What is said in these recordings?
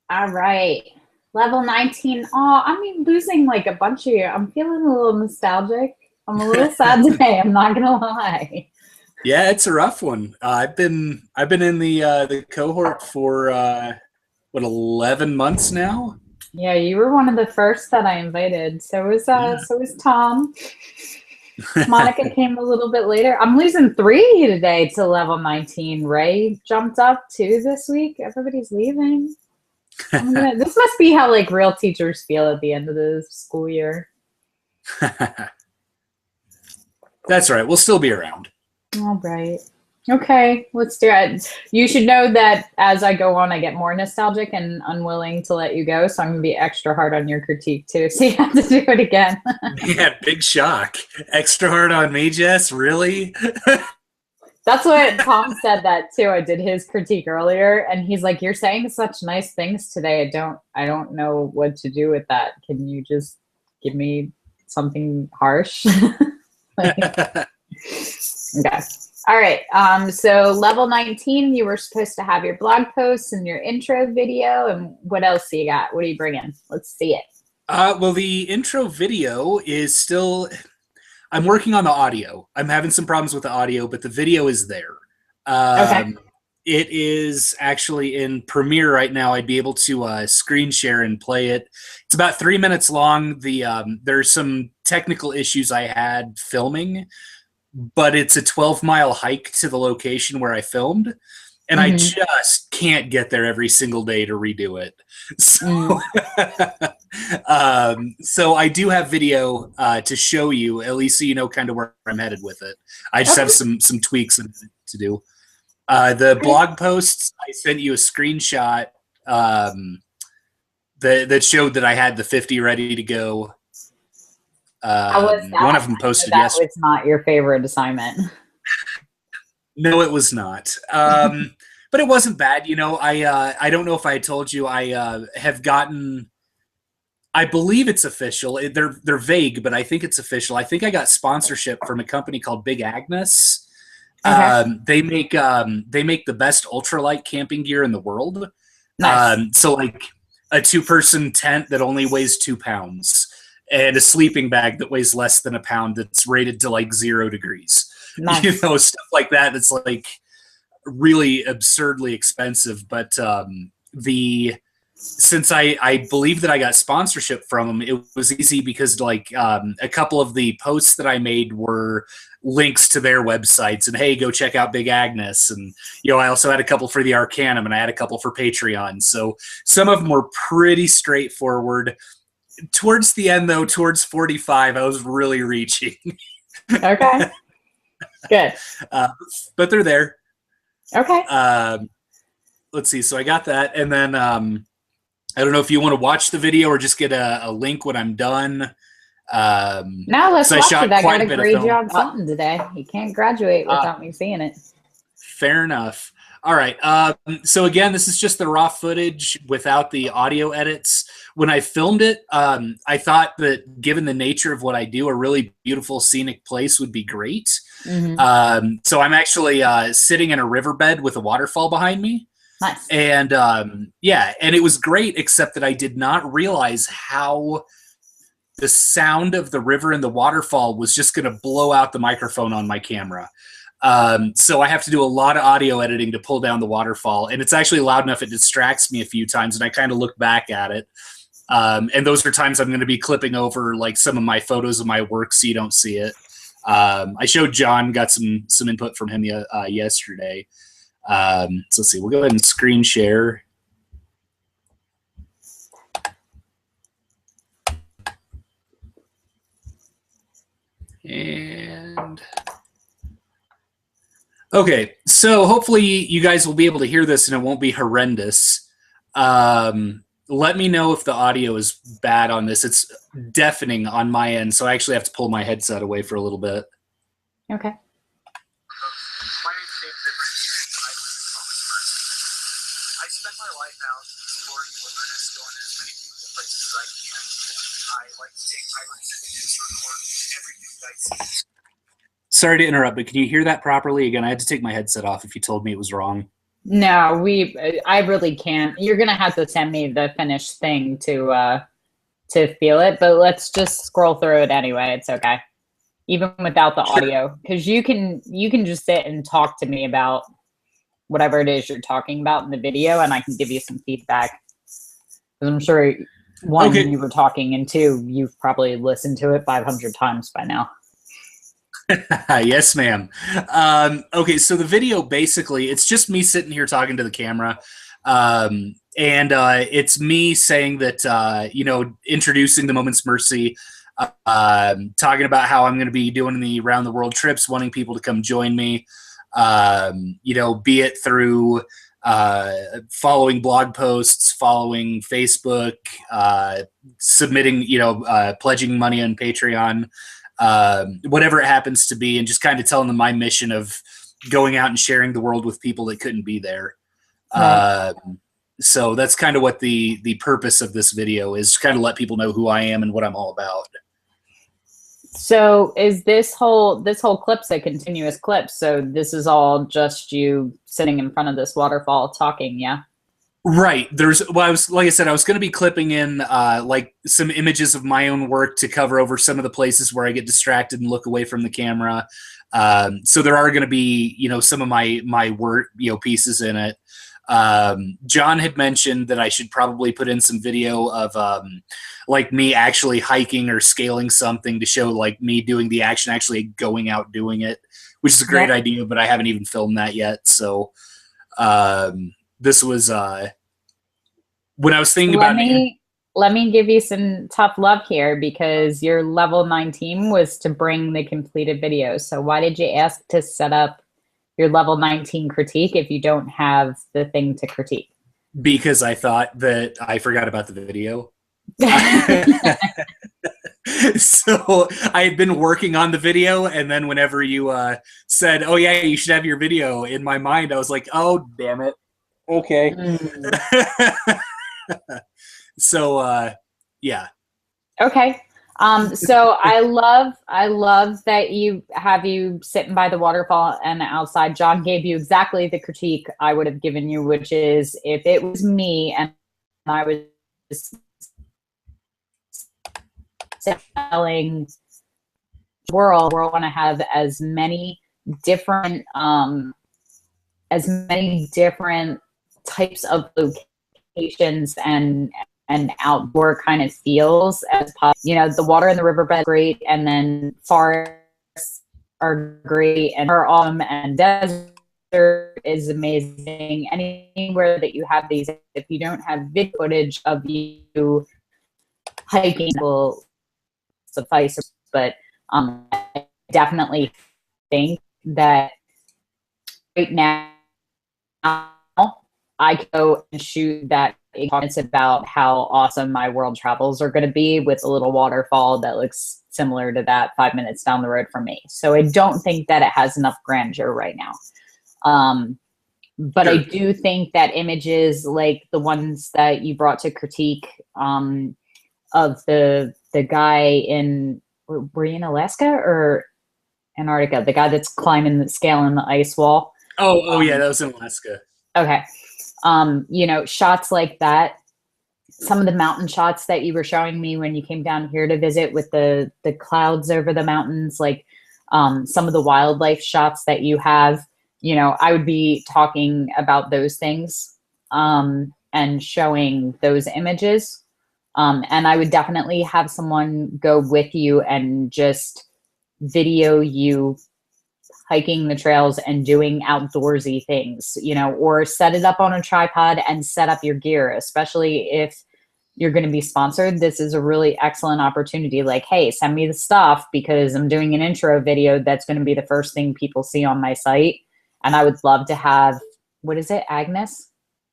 All right. Level 19. Oh, I'm losing like a bunch of you. I'm feeling a little nostalgic. I'm a little sad today. I'm not gonna lie. Yeah, it's a rough one. I've been in the cohort for what 11 months now. Yeah, you were one of the first that I invited. Yeah. So was Tom. Monica came a little bit later. I'm losing three today to level 19. Ray jumped up too this week. Everybody's leaving. This must be how like real teachers feel at the end of the school year. That's right. We'll still be around. All right. Okay, let's do it. You should know that as I go on, I get more nostalgic and unwilling to let you go. So I'm going to be extra hard on your critique too. So you have to do it again. Yeah, big shock. Extra hard on me, Jess? Really? That's what Tom said that too. I did his critique earlier and he's like, "You're saying such nice things today. I don't know what to do with that. Can you just give me something harsh?" Like, okay. All right. So level 19, you were supposed to have your blog posts and your intro video. And what else do you got? What are you bringing? Let's see it. Well, the intro video is still. I'm working on the audio. I'm having some problems with the audio, but the video is there. Okay. It is actually in Premiere right now. I'd be able to screen share and play it. It's about 3 minutes long. There's some technical issues I had filming, but it's a 12-mile hike to the location where I filmed, and I just can't get there every single day to redo it. So, so I do have video to show you, at least so you know kind of where I'm headed with it. I just have some tweaks to do. The blog posts, I sent you a screenshot that showed that I had the 50 ready to go. How was that? One of them posted that yesterday. was not your favorite assignment. No, it was not. But it wasn't bad. You know, I don't know if I told you I have gotten. I believe it's official. They're vague, but I think it's official. I think I got sponsorship from a company called Big Agnes. Okay. They make the best ultralight camping gear in the world. Nice. So like a 2-person tent that only weighs 2 pounds and a sleeping bag that weighs less than a pound that's rated to like 0 degrees. Nice. You know, stuff like that. That's like really absurdly expensive. But since I believe that I got sponsorship from them, it was easy because like a couple of the posts that I made were links to their websites and hey, go check out Big Agnes. And, you know, I also had a couple for the Arcanum and I had a couple for Patreon. So some of them were pretty straightforward. Towards the end though, towards 45, I was really reaching. Okay. Good. But they're there. Okay. Let's see. So I got that. And then I don't know if you want to watch the video or just get a link when I'm done. Now let's watch it. I got a great job something today. You can't graduate without me seeing it. Fair enough. All right. So again, this is just the raw footage without the audio edits. When I filmed it, I thought that given the nature of what I do, a really beautiful scenic place would be great. So I'm actually sitting in a riverbed with a waterfall behind me. Nice. And yeah, and it was great, except that I did not realize how the sound of the river and the waterfall was just going to blow out the microphone on my camera. So I have to do a lot of audio editing to pull down the waterfall, and it's actually loud enough it distracts me a few times, and I kind of look back at it. And those are times I'm going to be clipping over like some of my photos of my work so you don't see it. I showed John, got some input from him yesterday. So let's see, we'll go ahead and screen share. And okay, so hopefully you guys will be able to hear this and it won't be horrendous. Let me know if the audio is bad on this. It's deafening on my end, so I actually have to pull my headset away for a little bit. Okay. My name's Zipprich. I live in Thomasburg. I spend my life out exploring the wilderness, going to as many beautiful places as I can. I like to take eyewitness images, record everything that I see. Sorry to interrupt, but can you hear that properly? Again, I had to take my headset off if you told me it was wrong. No, I really can't. You're gonna have to send me the finished thing to feel it, but let's just scroll through it anyway. It's okay. Even without the audio, because you can just sit and talk to me about whatever it is you're talking about in the video, and I can give you some feedback. Because I'm sure, one, Okay. you were talking, and two, you've probably listened to it 500 times by now. Yes, ma'am. Okay, so the video basically, it's just me sitting here talking to the camera. And it's me saying that, introducing the Moment's Mercy, talking about how I'm going to be doing the around the world trips, wanting people to come join me, be it through following blog posts, following Facebook, submitting, pledging money on Patreon, whatever it happens to be, and just kind of telling them my mission of going out and sharing the world with people that couldn't be there. Right. So that's kind of what the purpose of this video is, kind of let people know who I am and what I'm all about. So is this whole clip's a continuous clip? So this is all just you sitting in front of this waterfall talking, yeah? Right. I was going to be clipping in like some images of my own work to cover over some of the places where I get distracted and look away from the camera. So there are going to be, some of my work, pieces in it. John had mentioned that I should probably put in some video of like me actually hiking or scaling something to show like me doing the action, actually going out doing it, which is a great idea, but I haven't even filmed that yet. So this was when I was thinking about it. Let me give you some tough love here, because your level 19 was to bring the completed video. So why did you ask to set up your level 19 critique if you don't have the thing to critique? Because I thought that I forgot about the video. So I had been working on the video, and then whenever you said, "Oh yeah, you should have your video," in my mind I was like, "Oh damn it, okay." So yeah. Okay. So I love that you sitting by the waterfall and outside. John gave you exactly the critique I would have given you, which is, if it was me and I was selling world, we're going to have as many different types of locations and outdoor kind of feels as possible. The water in the riverbed is great, and then forests are great, and are awesome, and desert is amazing. Anywhere that you have these, if you don't have video footage of you hiking, will suffice. But I definitely think that right now I could go and shoot that. It's about how awesome my world travels are going to be, with a little waterfall that looks similar to that 5 minutes down the road from me. So I don't think that it has enough grandeur right now. But I do think that images like the ones that you brought to critique, of the guy in, were you in Alaska or Antarctica? The guy that's scaling the ice wall. Oh yeah, that was in Alaska. Okay. Shots like that, some of the mountain shots that you were showing me when you came down here to visit, with the clouds over the mountains, like some of the wildlife shots that you have, I would be talking about those things and showing those images. And I would definitely have someone go with you and just video you hiking the trails and doing outdoorsy things, or set it up on a tripod and set up your gear, especially if you're going to be sponsored. This is a really excellent opportunity. Like, hey, send me the stuff, because I'm doing an intro video that's going to be the first thing people see on my site. And I would love to have, what is it, Agnes?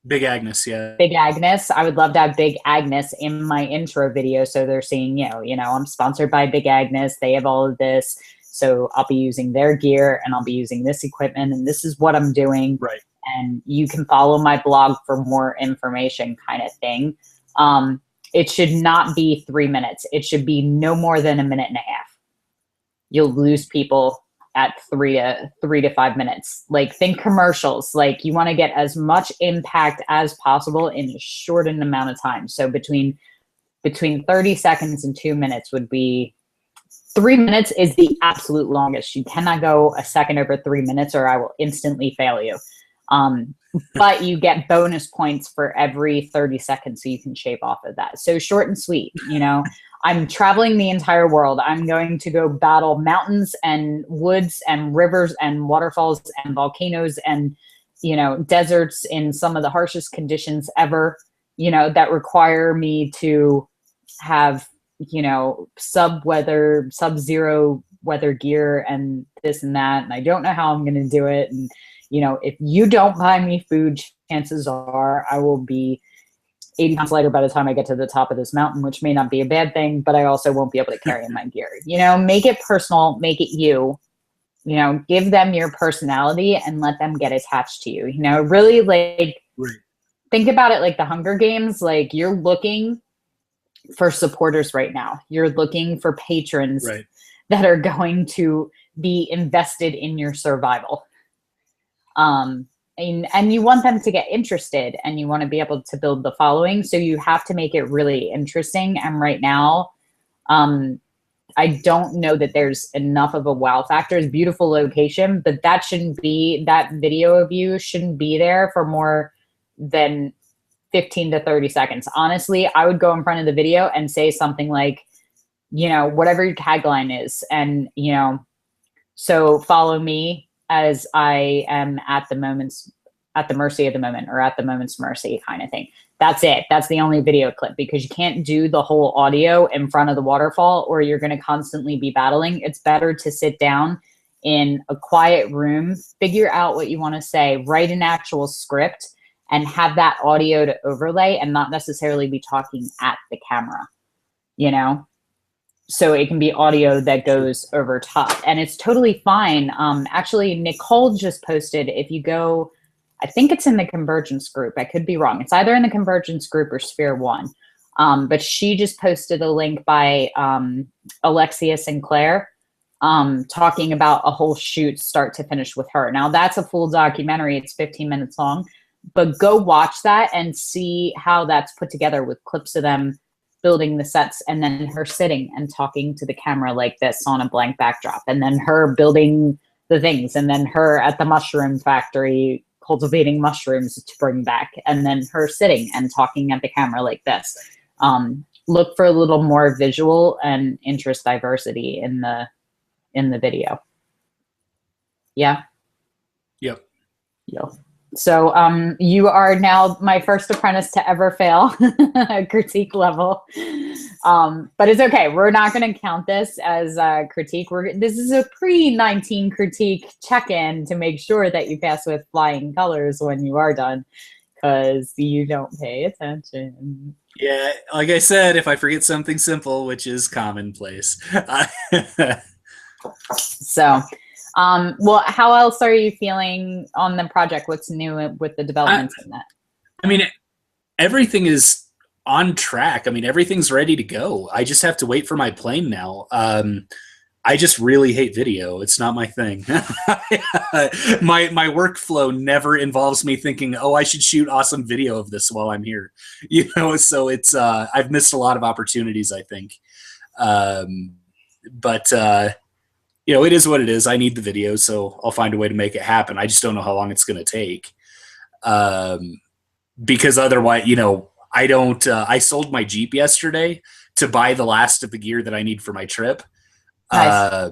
Big Agnes, yeah. Big Agnes. I would love to have Big Agnes in my intro video, so they're seeing, I'm sponsored by Big Agnes. They have all of this. So I'll be using their gear, and I'll be using this equipment, and this is what I'm doing. Right. And you can follow my blog for more information, kind of thing. It should not be 3 minutes. It should be no more than a minute and a half. You'll lose people at 3 to 5 minutes. Like, think commercials. Like, you want to get as much impact as possible in a shortened amount of time. So between 30 seconds and 2 minutes would be 3 minutes is the absolute longest. You cannot go a second over 3 minutes or I will instantly fail you. But you get bonus points for every 30 seconds, so you can shave off of that. So short and sweet, you know. I'm traveling the entire world. I'm going to go battle mountains and woods and rivers and waterfalls and volcanoes and, you know, deserts in some of the harshest conditions ever, you know, that require me to have, you know, sub-zero weather gear and this and that. And I don't know how I'm going to do it. And, you know, if you don't buy me food, chances are I will be 80 pounds lighter by the time I get to the top of this mountain, which may not be a bad thing, but I also won't be able to carry in my gear. You know, make it personal, make it you, you know, give them your personality and let them get attached to you. You know, really, like, think about it like the Hunger Games. Like, you're looking for supporters right now. You're looking for patrons that are going to be invested in your survival. And you want them to get interested and you want to be able to build the following. So you have to make it really interesting. And right now, I don't know that there's enough of a wow factor. It's a beautiful location, but that video of you shouldn't be there for more than 15 to 30 seconds. Honestly, I would go in front of the video and say something like, you know, whatever your tagline is. And, you know, so follow me as I am at the mercy of the moment, or at the moment's mercy, kind of thing. That's it. That's the only video clip, because you can't do the whole audio in front of the waterfall or you're going to constantly be battling. It's better to sit down in a quiet room, figure out what you want to say, write an actual script, and have that audio to overlay and not necessarily be talking at the camera, you know? So it can be audio that goes over top, and it's totally fine. Actually, Nicole just posted, if you go, I think it's in the Convergence group. I could be wrong. It's either in the Convergence group or Sphere One. But she just posted a link by Alexia Sinclair talking about a whole shoot start to finish with her. Now, that's a full documentary. It's 15 minutes long. But go watch that and see how that's put together with clips of them building the sets, and then her sitting and talking to the camera like this on a blank backdrop, and then her building the things, and then her at the mushroom factory cultivating mushrooms to bring back, and then her sitting and talking at the camera like this. Look for a little more visual and interest diversity in the video. Yeah. Yep. So you are now my first apprentice to ever fail critique level. But it's okay. We're not going to count this as a critique. This is a pre-19 critique check-in to make sure that you pass with flying colors when you are done, because you don't pay attention. Yeah, like I said, if I forget something simple, which is commonplace. So... well, how else are you feeling on the project? What's new with the developments in that? I mean, everything is on track. I mean, everything's ready to go. I just have to wait for my plane now. I just really hate video. It's not my thing. My workflow never involves me thinking, oh, I should shoot awesome video of this while I'm here. You know, so it's I've missed a lot of opportunities, I think. But you know, it is what it is. I need the video, so I'll find a way to make it happen. I just don't know how long it's going to take. Because otherwise, you know, I don't, I sold my Jeep yesterday to buy the last of the gear that I need for my trip. Nice.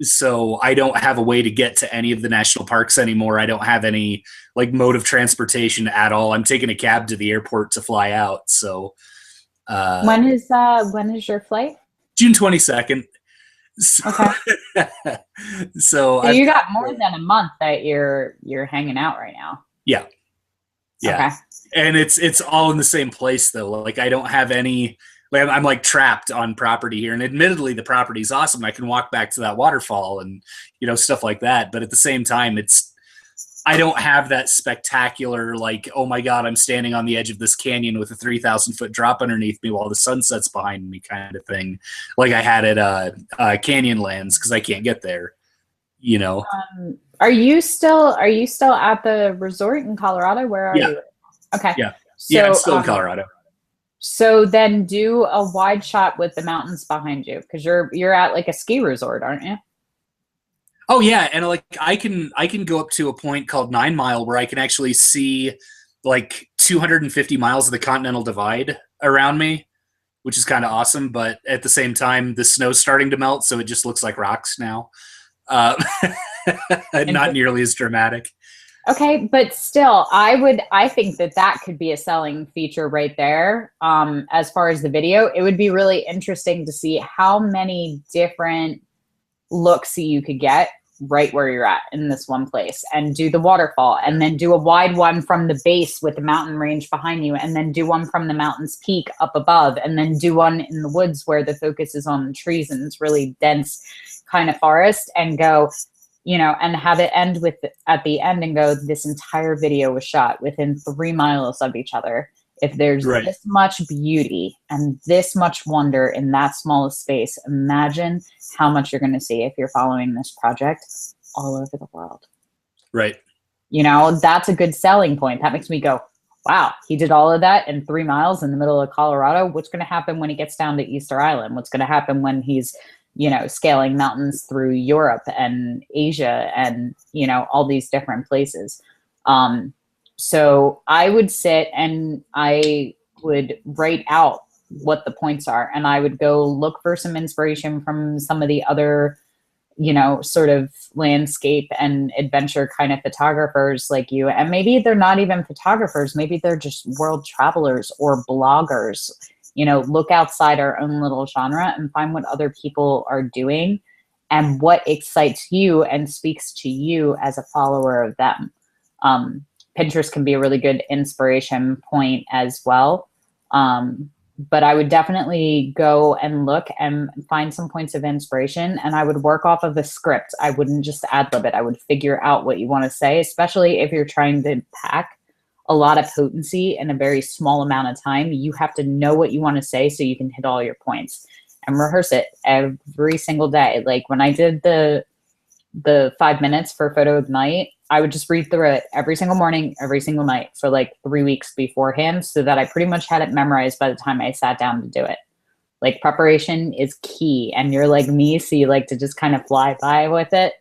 So I don't have a way to get to any of the national parks anymore. I don't have any like mode of transportation at all. I'm taking a cab to the airport to fly out. So when is your flight? June 22nd. So, okay. So you got more than a month that you're hanging out right now. Yeah. Yeah. Okay. And it's all in the same place though. Like I don't have any, like I'm like trapped on property here. And admittedly the property's awesome. I can walk back to that waterfall and, you know, stuff like that. But at the same time, I don't have that spectacular, like, oh my God, I'm standing on the edge of this canyon with a 3,000-foot drop underneath me while the sun sets behind me kind of thing. Like I had at Canyonlands, because I can't get there. you know. Are you still at the resort in Colorado? Where are Yeah. you? Okay. Yeah. So, Yeah, I'm still in Colorado. So then do a wide shot with the mountains behind you, because you're at like a ski resort, aren't you? Oh yeah, and like I can go up to a point called 9 Mile where I can actually see like 250 miles of the Continental Divide around me, which is kind of awesome. But at the same time, the snow's starting to melt, so it just looks like rocks now. Uh, not nearly as dramatic. Okay, but still, I think that could be a selling feature right there. As far as the video, it would be really interesting to see how many different looks you could get right where you're at in this one place, and do the waterfall, and then do a wide one from the base with the mountain range behind you, and then do one from the mountain's peak up above, and then do one in the woods where the focus is on the trees and it's really dense kind of forest, and go, you know, and have it end with at the end and go, this entire video was shot within 3 miles of each other. If there's this much beauty and this much wonder in that small space, imagine how much you're going to see if you're following this project all over the world. Right. You know, that's a good selling point. That makes me go, wow, he did all of that in 3 miles in the middle of Colorado. What's going to happen when he gets down to Easter Island? What's going to happen when he's, you know, scaling mountains through Europe and Asia and, you know, all these different places? So I would sit and I would write out what the points are, and I would go look for some inspiration from some of the other, you know, sort of landscape and adventure kind of photographers like you. And maybe they're not even photographers. Maybe they're just world travelers or bloggers. You know, look outside our own little genre and find what other people are doing and what excites you and speaks to you as a follower of them. Pinterest can be a really good inspiration point as well. But I would definitely go and look and find some points of inspiration, and I would work off of the script. I wouldn't just ad-lib it. I would figure out what you want to say, especially if you're trying to pack a lot of potency in a very small amount of time. You have to know what you want to say so you can hit all your points, and rehearse it every single day. Like when I did the 5 minutes for Photo Ignite, I would just read through it every single morning, every single night for like 3 weeks beforehand, so that I pretty much had it memorized by the time I sat down to do it. Like preparation is key, and you're like me, so you like to just kind of fly by with it.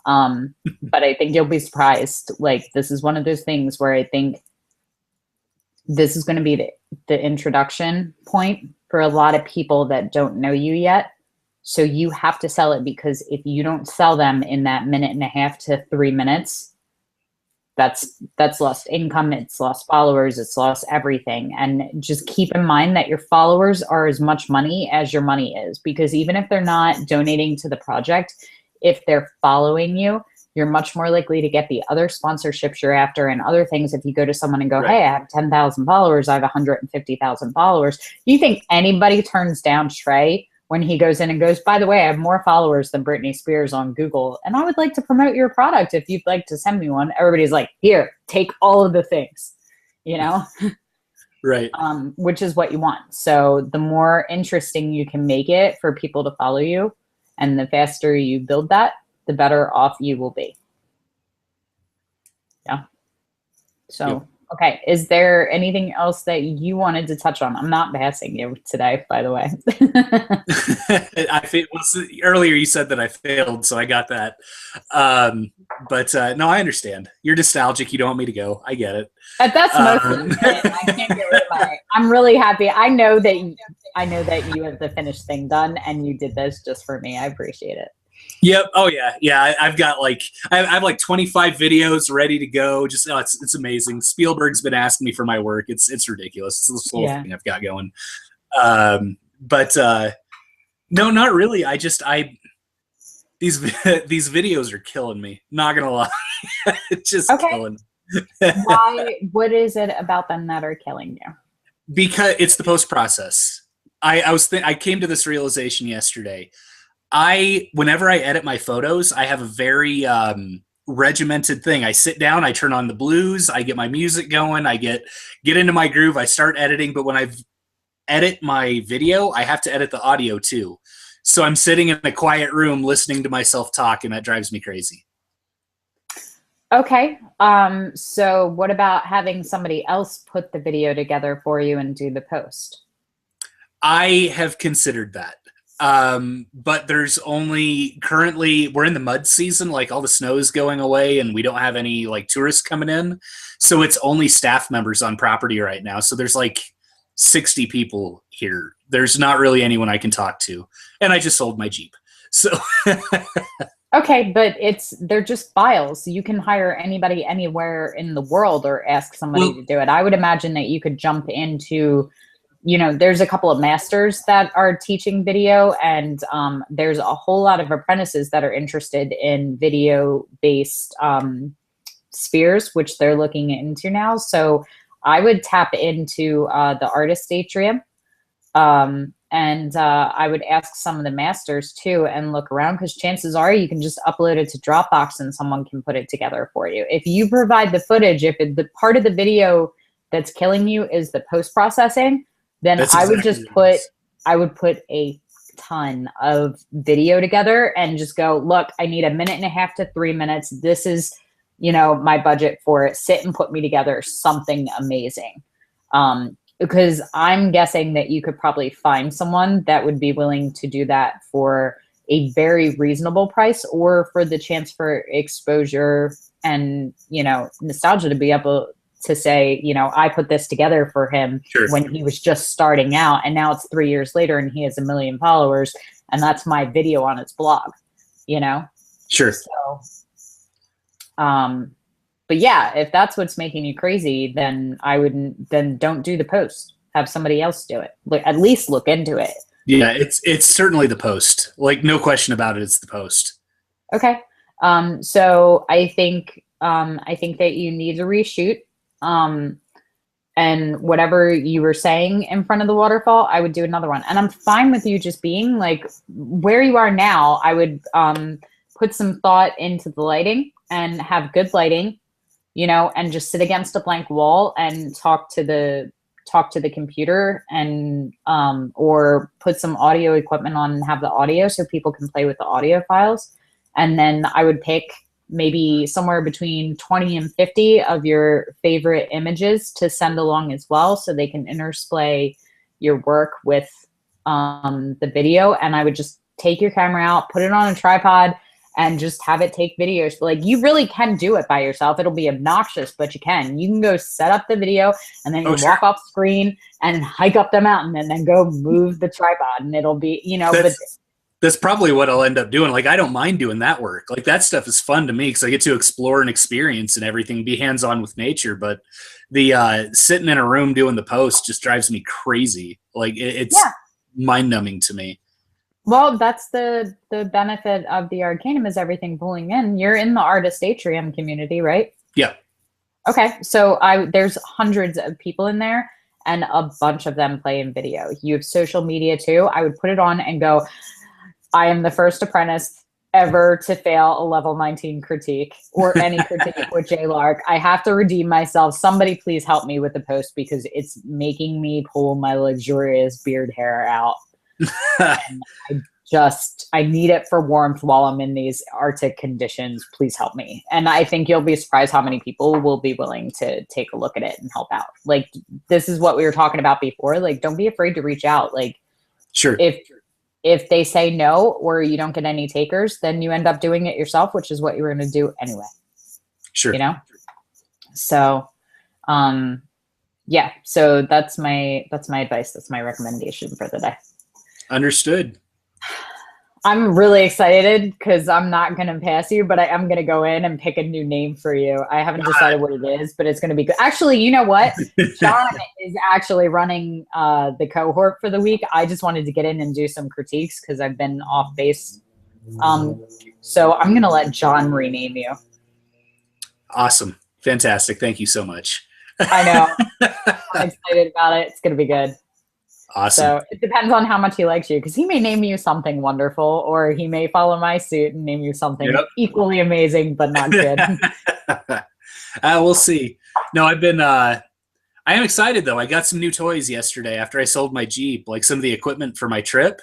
But I think you'll be surprised. Like this is one of those things where I think this is going to be the introduction point for a lot of people that don't know you yet. So you have to sell it, because if you don't sell them in that 1.5 to 3 minutes, that's lost income, it's lost followers, it's lost everything. And just keep in mind that your followers are as much money as your money is, because even if they're not donating to the project, if they're following you, you're much more likely to get the other sponsorships you're after and other things. If you go to someone and go, hey, I have 10,000 followers, I have 150,000 followers. Do you think anybody turns down Trey when he goes in and goes, by the way, I have more followers than Britney Spears on Google, and I would like to promote your product if you'd like to send me one? Everybody's like, here, take all of the things, you know? Right. Which is what you want. So the more interesting you can make it for people to follow you, and the faster you build that, the better off you will be. Yeah. So, yep. Okay. Is there anything else that you wanted to touch on? I'm not passing you today, by the way. Earlier you said that I failed, so I got that. But no, I understand. You're nostalgic. You don't want me to go. I get it. That's most of it. I can't get rid of my. I'm really happy. I know that you have the finished thing done, and you did this just for me. I appreciate it. Yep. Oh yeah. Yeah. I've got like I have like 25 videos ready to go. Just it's amazing. Spielberg's been asking me for my work. It's ridiculous. It's this little thing I've got going. But no, not really. These videos are killing me. Not gonna lie. It's just killing me. Why? What is it about them that are killing you? Because it's the post process. I came to this realization yesterday. Whenever I edit my photos, I have a very regimented thing. I sit down, I turn on the blues, I get my music going, I get into my groove, I start editing. But when I edit my video, I have to edit the audio too. So I'm sitting in a quiet room listening to myself talk, and that drives me crazy. Okay. So what about having somebody else put the video together for you and do the post? I have considered that. But there's only currently, we're in the mud season, like all the snow is going away and we don't have any like tourists coming in. So it's only staff members on property right now. So there's like 60 people here. There's not really anyone I can talk to. And I just sold my Jeep. So Okay, but they're just files. You can hire anybody anywhere in the world or ask somebody to do it. I would imagine that you could jump into, there's a couple of masters that are teaching video, and there's a whole lot of apprentices that are interested in video-based spheres, which they're looking into now. So I would tap into the artist atrium. And I would ask some of the masters too and look around, because chances are you can just upload it to Dropbox and someone can put it together for you. If you provide the footage, if the part of the video that's killing you is the post-processing, then I would put a ton of video together and just go, look, I need 1.5 to 3 minutes. This is, my budget for it. Sit and put me together something amazing. Because I'm guessing that you could probably find someone that would be willing to do that for a very reasonable price, or for the chance for exposure and, nostalgia, to be able to say, I put this together for him when he was just starting out, and now it's 3 years later and he has 1 million followers, and that's my video on his blog, Sure. So, but yeah, if that's what's making you crazy, then then don't do the post. Have somebody else do it. At least look into it. Yeah, it's certainly the post. Like, no question about it, it's the post. Okay. So I think that you need to reshoot. And whatever you were saying in front of the waterfall, I would do another one. And I'm fine with you just being like where you are now. I would put some thought into the lighting and have good lighting. And just sit against a blank wall and talk to the computer, and or put some audio equipment on and have the audio so people can play with the audio files. And then I would pick maybe somewhere between 20 and 50 of your favorite images to send along as well, so they can intersplay your work with the video. And I would just take your camera out, put it on a tripod, and just have it take videos. Like, you really can do it by yourself. It'll be obnoxious, but you can. You can go set up the video, and then you walk off screen and hike up the mountain, and then go move the tripod, and it'll be, that's probably what I'll end up doing. Like, I don't mind doing that work. Like, that stuff is fun to me because I get to explore and experience and everything, be hands-on with nature. But the sitting in a room doing the post just drives me crazy. Like, it's mind-numbing to me. Well, that's the benefit of the Arcanum, is everything pulling in. You're in the artist atrium community, right? Yeah. Okay, so there's hundreds of people in there, and a bunch of them play in video. You have social media too. I would put it on and go, I am the first apprentice ever to fail a level 19 critique, or any critique with JLark. I have to redeem myself. Somebody please help me with the post, because it's making me pull my luxurious beard hair out. And I need it for warmth while I'm in these Arctic conditions. Please help me. And I think you'll be surprised how many people will be willing to take a look at it and help out. Like, this is what we were talking about before. Like, don't be afraid to reach out. Like, sure. If they say no, or you don't get any takers, then you end up doing it yourself, which is what you were going to do anyway. Sure. So, yeah. So that's my advice. That's my recommendation for the day. Understood. I'm really excited because I'm not going to pass you, but I am going to go in and pick a new name for you. I haven't decided what it is, but it's going to be good. Actually, you know what? John is actually running the cohort for the week. I just wanted to get in and do some critiques because I've been off base. So I'm going to let John rename you. Awesome. Fantastic. Thank you so much. I know. I'm excited about it. It's going to be good. Awesome. So it depends on how much he likes you, because he may name you something wonderful, or he may follow my suit and name you something equally amazing but not good. We'll see. No, I am excited though. I got some new toys yesterday after I sold my Jeep, like some of the equipment for my trip.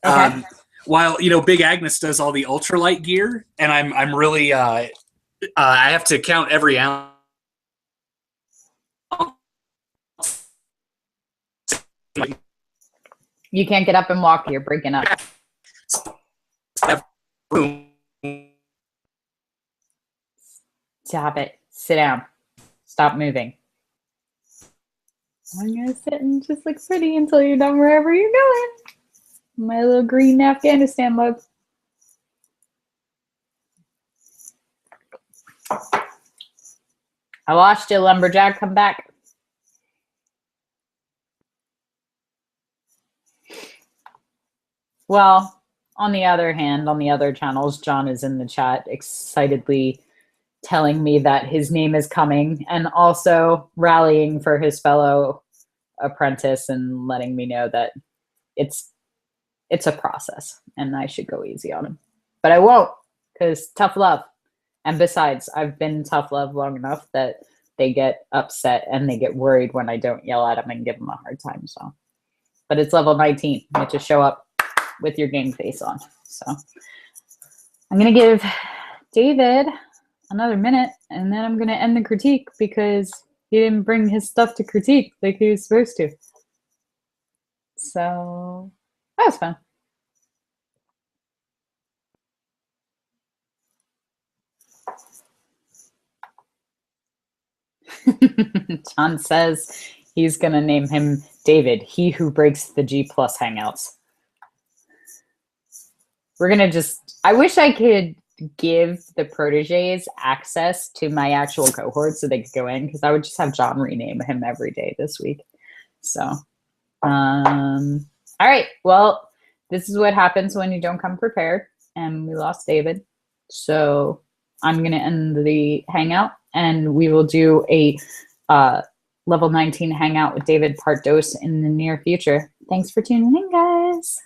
Okay. while Big Agnes does all the ultralight gear, and I'm really I have to count every ounce. You can't get up and walk. You're breaking up. Stop it. Sit down. Stop moving. I'm going to sit and just look pretty until you're done wherever you're going. My little green Afghanistan mug. I lost you, Lumberjack. Come back. Well, on the other hand, on the other channels, John is in the chat excitedly telling me that his name is coming and also rallying for his fellow apprentice and letting me know that it's a process and I should go easy on him. But I won't, because tough love. And besides, I've been tough love long enough that they get upset and they get worried when I don't yell at them and give them a hard time. So, but it's level 19. You have to show up with your game face on. So I'm going to give David another minute and then I'm going to end the critique because he didn't bring his stuff to critique like he was supposed to. So that was fun. John says he's going to name him David, he who breaks the G+ hangouts. We're going to just, I wish I could give the proteges access to my actual cohort so they could go in, because I would just have John rename him every day this week. So, all right. Well, this is what happens when you don't come prepared, and we lost David. So I'm going to end the hangout, and we will do a level 19 hangout with David part dose in the near future. Thanks for tuning in, guys.